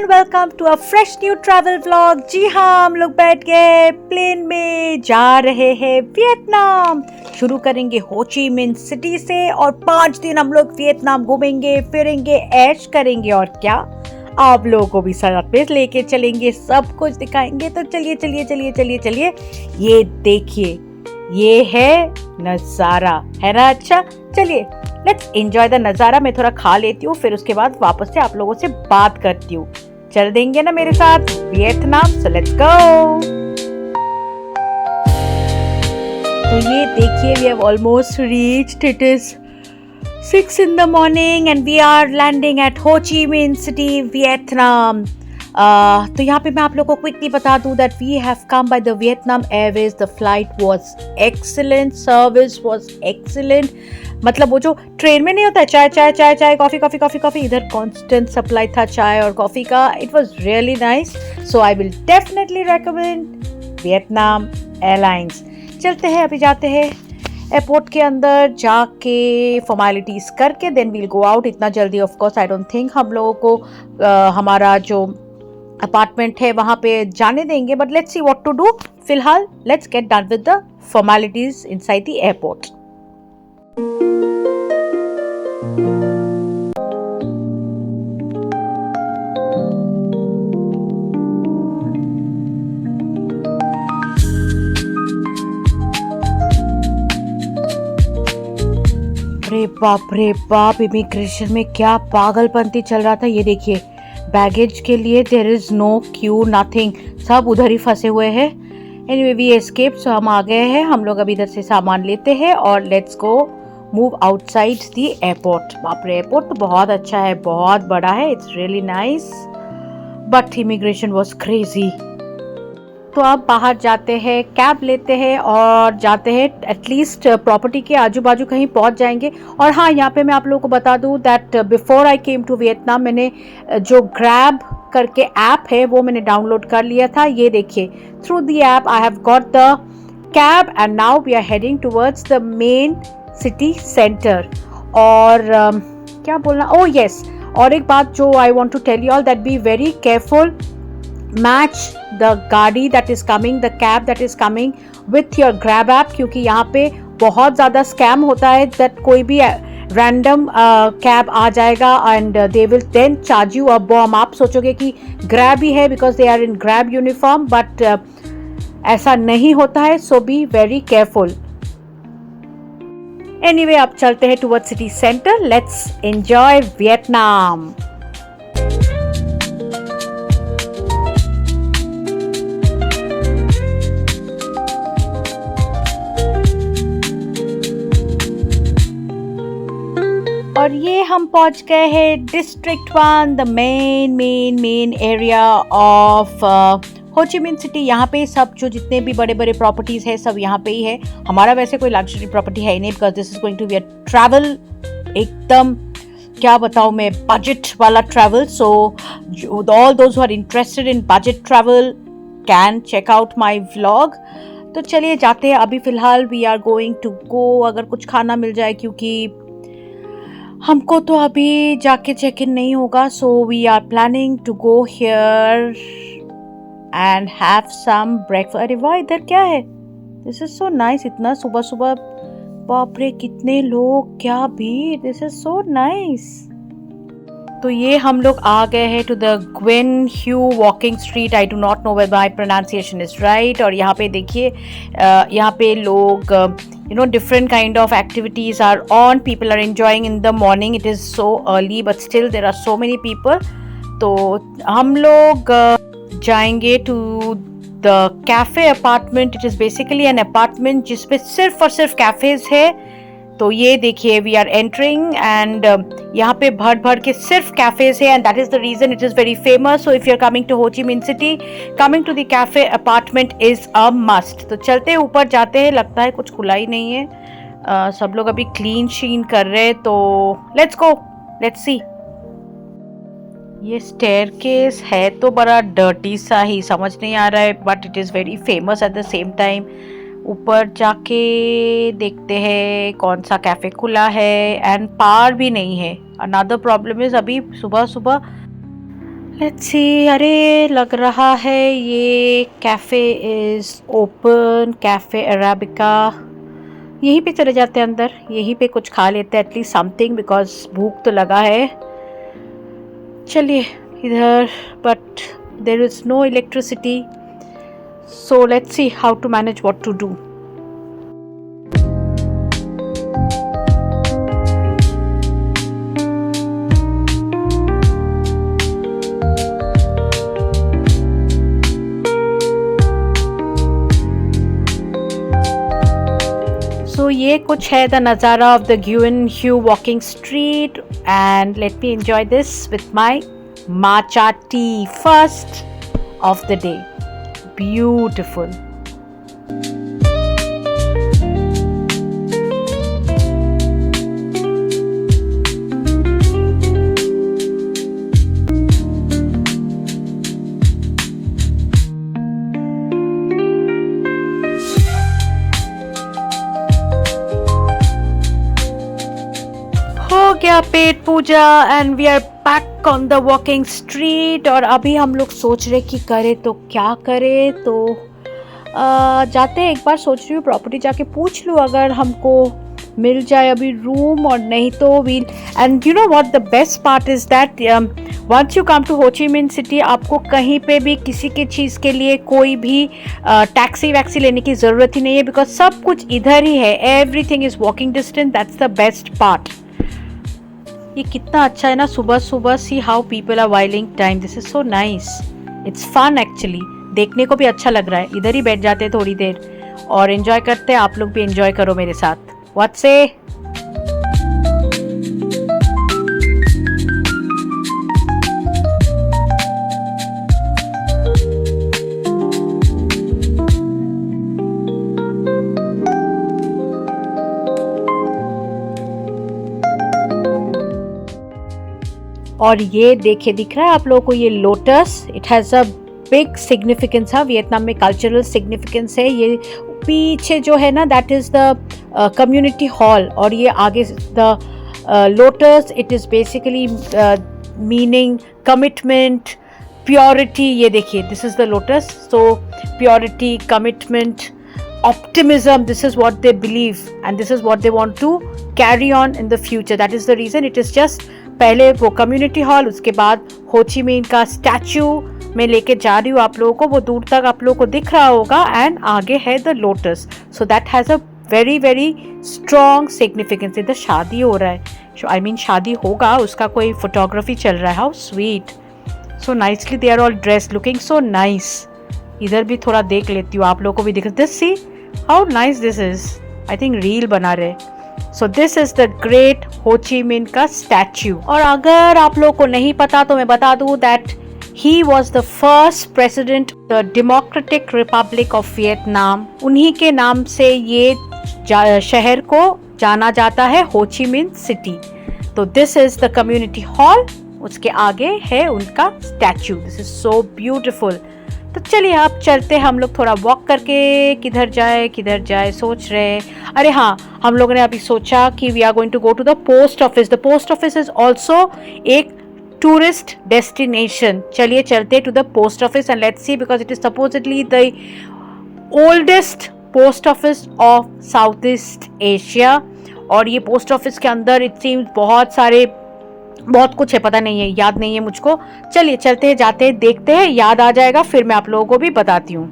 And welcome to a fresh new travel vlog. जी हाँ, हम लोग बैठ गए प्लेन में, जा रहे हैं वियतनाम। शुरू करेंगे हो ची मिन सिटी से और 5 दिन हम लोग वियतनाम घूमेंगे, फिरेंगे, ऐश करेंगे और क्या आप लोगों को भी साथ में लेके चलेंगे, सब कुछ दिखाएंगे। तो चलिए चलिए चलिए चलिए चलिए, ये देखिए, ये है नज़ारा, है ना। अच्छा चलिए, लेट्स एंजॉय द नज़ारा। मैं थोड़ा खा लेती हूँ, फिर उसके बाद वापस से आप लोगों से बात करती हूँ। चल देंगे ना मेरे साथ वियतनाम, सो लेट्स गो। तो ये देखिए, we have almost reached, it is 6 in the morning and we are landing at Ho Chi Minh City, Vietnam. तो यहाँ पे मैं आप लोगों को क्विकली बता दूँ that we have come by the Vietnam Airways. The flight was excellent, service was excellent. मतलब वो जो ट्रेन में नहीं होता है चाय चाय चाय चाय, कॉफ़ी कॉफ़ी कॉफ़ी कॉफ़ी, इधर constant सप्लाई था चाय और कॉफ़ी का. It was really nice. So I will definitely recommend Vietnam Airlines. चलते हैं, अभी जाते हैं एयरपोर्ट के अंदर, जाके फॉर्मेलिटीज़ करके देन वील गो आउट। इतना जल्दी of course I don't think हम लोगों को हमारा जो अपार्टमेंट है वहाँ पे जाने देंगे, but let's see what to do. फिलहाल let's get done with the formalities inside the airport. रे बाप, इमिग्रेशन में क्या पागलपंती चल रहा था। ये देखिए, बैगेज के लिए there is no queue, nothing, सब उधर ही फंसे हुए हैं। एनीवे वी एस्केप, सो हम आ गए हैं। हम लोग अभी इधर से सामान लेते हैं और let's go move outside the airport. बाप रे, एयरपोर्ट तो बहुत अच्छा है, बहुत बड़ा है, it's really nice, but immigration was crazy. तो अब बाहर जाते हैं, कैब लेते हैं और जाते हैं, एटलीस्ट प्रॉपर्टी के आजू बाजू कहीं पहुंच जाएंगे। और हाँ, यहाँ पे मैं आप लोगों को बता दूँ that before I came to Vietnam, मैंने जो ग्रैब करके ऐप है वो मैंने डाउनलोड कर लिया था। ये देखिए, through the app I have got the cab and now we are heading towards the main city centre. और क्या बोलना, ओह यस, और एक बात जो I want to tell you all, that be very careful, match the गाड़ी that is coming, the cab that is coming with your grab app, क्योंकि यहाँ पे बहुत ज़्यादा स्कैम होता है that कोई भी रैंडम कैब आ जाएगा and they will then charge you a bomb. आप सोचोगे कि ग्रैब ही है because they are in grab uniform, but ऐसा नहीं होता है, so be very careful. Anyway, अब चलते हैं towards city center. Let's enjoy Vietnam. और ये हम पहुंच गए हैं district 1, the main area of Ho Chi Minh city. यहाँ पे सब जो जितने भी बड़े बड़े प्रॉपर्टीज़ है सब यहाँ पे ही है। हमारा वैसे कोई लग्जरी प्रॉपर्टी है ही नहीं, because this is going to be a travel, एकदम क्या बताऊँ मैं, बजट वाला travel. So all those who are interested in budget travel can check out my vlog. तो चलिए जाते हैं। अभी फ़िलहाल we are going to go, अगर कुछ खाना मिल जाए, क्योंकि हमको तो अभी जाके चेक इन नहीं होगा। So we are planning to go here and have some breakfast. अरे वाह, इधर क्या है, दिस इज सो नाइस। इतना सुबह सुबह, बाप रे कितने लोग, क्या भीड़, दिस इज सो नाइस। तो ये हम लोग आ गए हैं to the Nguyen Hue walking street. I do not know whether my pronunciation is right. और यहाँ पे देखिए, यहाँ पे लोग different kind of activities are on, people are enjoying in the morning. It is so early but still there are so many people. तो हम लोग जाएंगे to the cafe apartment. It is basically an apartment जिसपे सिर्फ और सिर्फ cafes है। तो ये देखिए, वी आर एंटरिंग एंड यहाँ पे भर भर के सिर्फ कैफेज है, and that is the reason it is very famous. So if you are coming to Ho Chi Minh city, coming to the cafe apartment is a must. तो चलते हैं, ऊपर जाते हैं। लगता है कुछ खुला ही नहीं है, सब लोग अभी क्लीन शीन कर रहे हैं। तो लेट्स गो, लेट्स सी। ये स्टेयरकेस है तो बड़ा डर्टी सा ही, समझ नहीं आ रहा है, but it is very famous at the same time. ऊपर जाके देखते हैं कौन सा कैफ़े खुला है, एंड पार भी नहीं है। अनदर प्रॉब्लम इज़ अभी सुबह सुबह लेट्स सी, अरे लग रहा है ये cafe is open, cafe arabica. यहीं पे चले जाते हैं अंदर, यहीं पे कुछ खा लेते हैं एटलीस्ट समथिंग, बिकॉज भूख तो लगा है। चलिए इधर, but there is no electricity, so let's see how to manage what to do. So ये कुछ है द नज़ारा of the Nguyen Hue walking street, and let me enjoy this with my matcha tea first of the day. Beautiful. हो गया पेट पूजा and we are back on the walking street. और अभी हम लोग सोच रहे कि करे तो क्या करे, तो जाते हैं, एक बार सोच रही हूँ प्रॉपर्टी जाके पूछ लूँ अगर हमको मिल जाए अभी रूम, और नहीं तो वील। And you know what the best part is that once you come to Ho Chi Minh city, आपको कहीं पे भी किसी की चीज़ के लिए कोई भी टैक्सी वैक्सी लेने की ज़रूरत ही नहीं है, बिकॉज सब कुछ इधर ही है, everything is walking distance, that's the best part. ये कितना अच्छा है ना, सुबह सुबह see how people are whiling time, this is so nice, it's fun actually, देखने को भी अच्छा लग रहा है। इधर ही बैठ जाते हैं थोड़ी देर और एंजॉय करते हैं, आप लोग भी एंजॉय करो मेरे साथ, व्हाट से। और ये देखिए, दिख रहा है आप लोगों को ये lotus, it has a big significance है, वियतनाम में कल्चरल सिग्निफिकेंस है। ये पीछे जो है ना, that is the community hall, और ये आगे the lotus, it is basically meaning commitment, purity. ये देखिए, this is the lotus, so purity, commitment, optimism, this is what they believe and this is what they want to carry on in the future. That is the reason it is just, पहले वो community hall, उसके बाद हो Chi मिन का statue में लेके जा रही हूँ आप लोगों को, वो दूर तक आप लोगों को दिख रहा होगा, एंड आगे है the lotus, so that has a very very strong significance. इधर शादी हो रहा है, आई मीन शादी होगा, उसका कोई फोटोग्राफी चल रहा है, how sweet, so nicely they are all dress, looking so nice. इधर भी थोड़ा देख लेती हूँ, आप लोगों को भी दिख, this see how nice this is, I think reel बना रहे। So this is the great हो ची मिन का स्टैच्यू। और अगर आप लोगों को नहीं पता तो मैं बता दूं that he was the first president the democratic Republic of Vietnam. उन्हीं के नाम से ये शहर को जाना जाता है, हो ची मिन सिटी। तो this is the community hall, उसके आगे है उनका statue, this is so beautiful. तो चलिए आप चलते, हम लोग थोड़ा वॉक करके किधर जाए सोच रहे हैं। अरे हाँ, हम लोगों ने अभी सोचा कि we are going to go to the post office. The post office is also एक टूरिस्ट डेस्टिनेशन। चलिए चलते to the post office and let's see, because it is supposedly the oldest post office of South East Asia. और ये post office के अंदर it seems बहुत कुछ है, पता नहीं है, याद नहीं है मुझको। चलिए चलते हैं, जाते हैं, देखते हैं, याद आ जाएगा फिर मैं आप लोगों को भी बताती हूँ।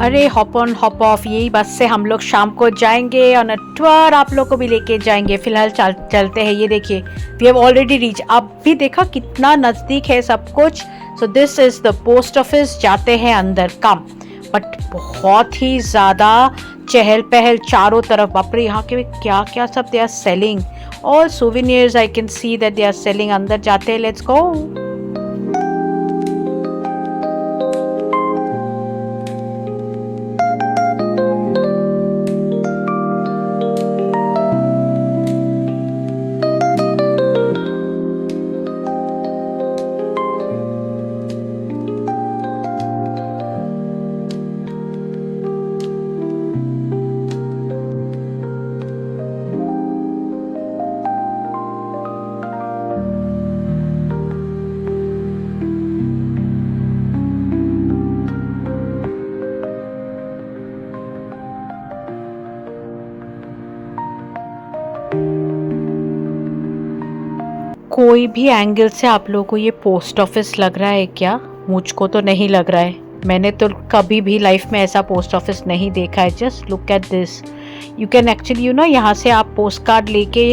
अरे हॉप ऑन हॉप ऑफ, यही बस से हम लोग शाम को जाएंगे ऑन अ टूर, आप लोग को भी लेके जाएंगे। फिलहाल चलते हैं। ये देखिए, वी हैव ऑलरेडी रीच, अब भी देखा कितना नज़दीक है सब कुछ। So this is the post office, जाते हैं अंदर, कम। बट बहुत ही ज़्यादा चहल पहल चारों तरफ, बाप रे, यहाँ के क्या क्या सब they are selling, all souvenirs I can see that they are selling. अंदर जाते हैं, लेट्स गो। कोई भी एंगल से आप लोगों को ये पोस्ट ऑफिस लग रहा है क्या? मुझको तो नहीं लग रहा है। मैंने तो कभी भी लाइफ में ऐसा पोस्ट ऑफिस नहीं देखा है। Just look at this. You can actually यहाँ से आप पोस्ट कार्ड लेके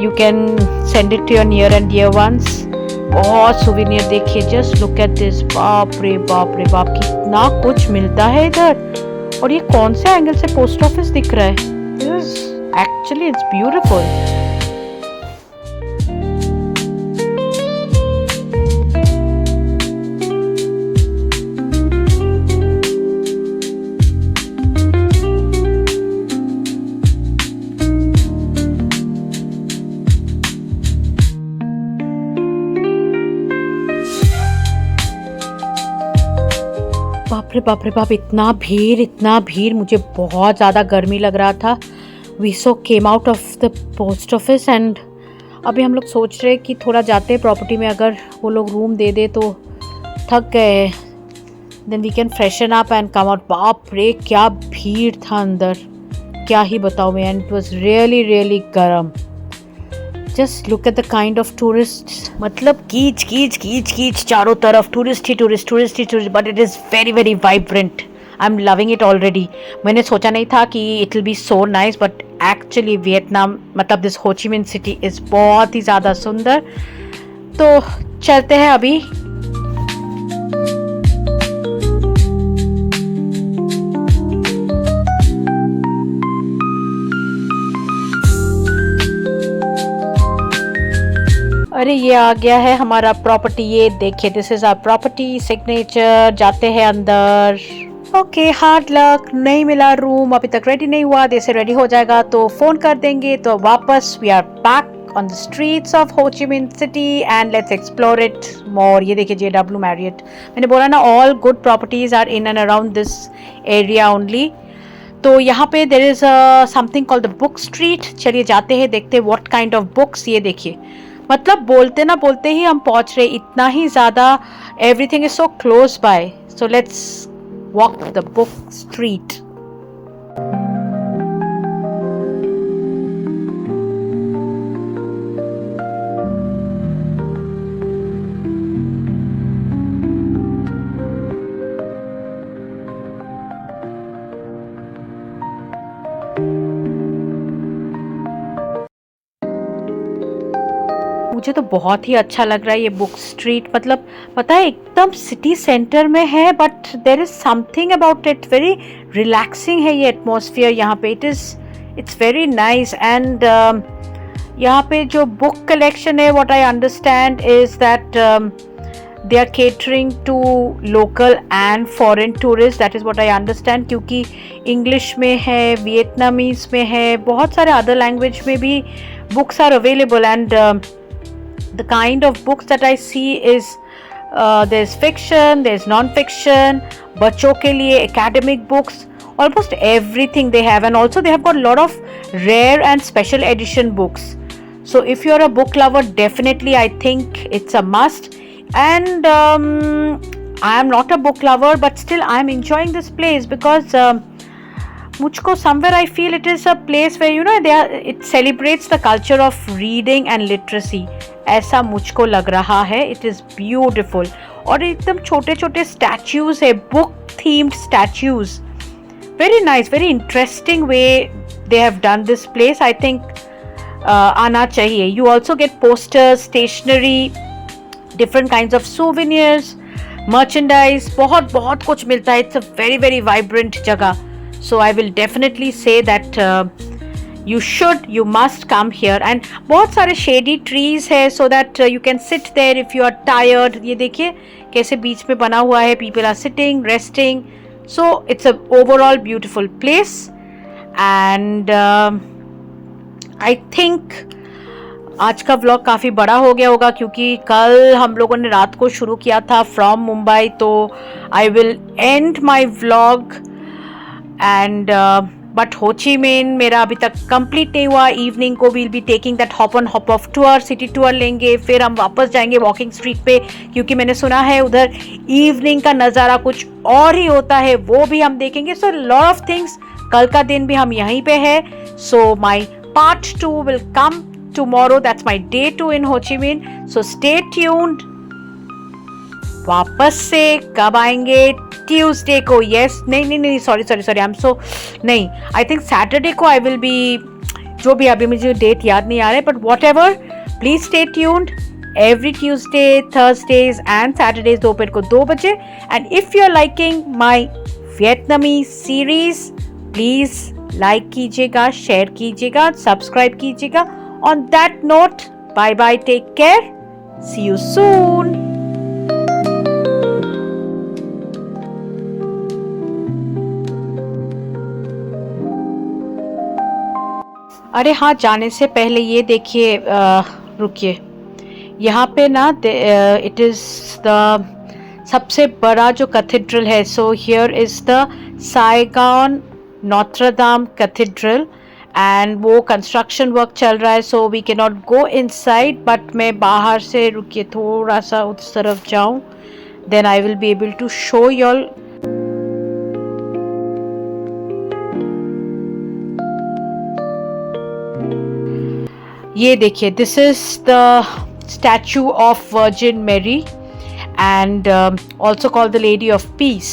you can send it to your near and dear ones. बहुत सुविनियर देखिए। Just look at this. बाप रे बाप रे बाप, कितना कुछ मिलता है इधर। और ये कौन से एंगल से पोस्ट ऑफिस दिख रहा है? Actually it's beautiful. बाप रे बाप, इतना भीड़, मुझे बहुत ज़्यादा गर्मी लग रहा था। We so came out of the post office and अभी हम लोग सोच रहे कि थोड़ा जाते हैं प्रॉपर्टी में, अगर वो लोग रूम दे दे तो थक गए, then we can freshen up and come out. बाप रे क्या भीड़ था अंदर, क्या ही बताऊँ मैं। And it was really really गर्म। Just look at the kind of tourist, मतलब कीच कीच कीच कीच चारों तरफ, टूरिस्ट ही tourist, but it is very very vibrant. I am loving it already. मैंने सोचा नहीं था कि it will be so nice, but actually Vietnam मतलब this Ho Chi Minh city is बहुत ही ज़्यादा सुंदर। तो चलते हैं अभी। अरे ये आ गया है हमारा प्रॉपर्टी। ये देखिए, this is our property signature. जाते हैं अंदर। ओके, हार्ड लक, नहीं मिला रूम, अभी तक रेडी नहीं हुआ। जैसे रेडी हो जाएगा तो फोन कर देंगे। तो वापस we are back on the streets of Ho Chi Minh city and let's explore it more. ये देखिए JW मैरियट। मैंने बोला ना, all good properties are in and around this area only. तो यहाँ पे there is something called the book street. चलिए जाते हैं, देखते हैं व्हाट काइंड ऑफ बुक्स। ये देखिए, मतलब बोलते ना बोलते ही हम पहुंच रहे, इतना ही ज़्यादा everything is so close by. So let's walk the book street. मुझे तो बहुत ही अच्छा लग रहा है ये बुक स्ट्रीट। मतलब पता है, एकदम सिटी सेंटर में है, but there is something about it, very relaxing है ये एटमॉस्फेयर यहाँ पे। It's very nice. एंड यहाँ पे जो बुक कलेक्शन है, what I understand is that they are catering to local and foreign tourist. That is what I understand, क्योंकि English में है, वियतनामीज में है, बहुत सारे अदर लैंग्वेज में भी books are available. And the kind of books that I see is there's fiction, there's non-fiction, बच्चों के लिए academic books, almost everything they have. And also they have got a lot of rare and special edition books. So if you're a book lover, definitely I think it's a must. And I am not a book lover, but still I'm enjoying this place because मुझको somewhere I feel it is a place where it celebrates the culture of reading and literacy. ऐसा मुझको लग रहा है। It is beautiful. और एकदम छोटे छोटे स्टैच्यूज है, book themed statues. Very nice, very interesting way they have done this place. I think आना चाहिए। You also get posters, stationery, different kinds of souvenirs, merchandise, बहुत बहुत कुछ मिलता है। It's a very very vibrant जगह। So I will definitely say that you must come here. And बहुत सारे shady trees है, so that you can sit there if you are tired. ये देखिए कैसे बीच में बना हुआ है, people are sitting, resting. So it's a overall beautiful place. And I think आज का व्लॉग काफ़ी बड़ा हो गया होगा, क्योंकि कल हम लोगों ने रात को शुरू किया था फ्रॉम मुंबई। तो I will and my vlog and but हो ची मिन मेरा अभी तक कंप्लीट नहीं हुआ। इवनिंग को we'll be taking that hop on hop off tour, city tour लेंगे, फिर हम वापस जाएंगे वॉकिंग स्ट्रीट पे, क्योंकि मैंने सुना है उधर इवनिंग का नज़ारा कुछ और ही होता है, वो भी हम देखेंगे। So lot of things. कल का दिन भी हम यहीं पे है। So my part 2 will come tomorrow. That's my day 2 in Ho Chi Minh. So stay tuned. वापस से कब आएंगे? ट्यूसडे को. यस, नहीं, सॉरी, आई एम सो, नहीं, आई थिंक सैटरडे को आई विल बी, जो भी, अभी मुझे डेट याद नहीं आ रहा है, but what ever, please stay tuned. Every Tuesday, Thursdays and Saturdays दोपहर को 2 बजे. And if you're liking my Vietnamese series, please like कीजिएगा, share कीजिएगा, subscribe कीजिएगा. On that note, bye bye, take care, see you soon. अरे हाँ, जाने से पहले ये देखिए, रुकिए, यहाँ पे ना इट इज़ द सबसे बड़ा जो कैथेड्रल है. So here is the Saigon Notre Dame cathedral and वो कंस्ट्रक्शन वर्क चल रहा है. So we can not go inside, but मैं बाहर से, रुकिए, थोड़ा सा उस तरफ जाऊँ, then I will be able to show you all. ये देखिए, this is the statue of Virgin Mary and also called the lady of peace.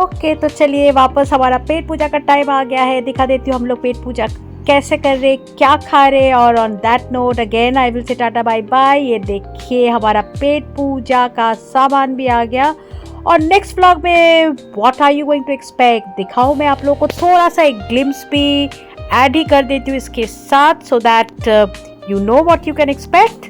Okay, तो चलिए वापस हमारा पेट पूजा का टाइम आ गया है. दिखा देती हूँ हम लोग पेट पूजा कैसे कर रहे, क्या खा रहे. और on that note again I will say tata bye bye. ये देखिए हमारा पेट पूजा का सामान भी आ गया. और नेक्स्ट व्लॉग में what are you going to expect दिखाऊँ मैं आप लोगों को. थोड़ा सा एक ग्लिम्स भी ऐड ही कर देती हूँ इसके साथ, so that you know what you can expect.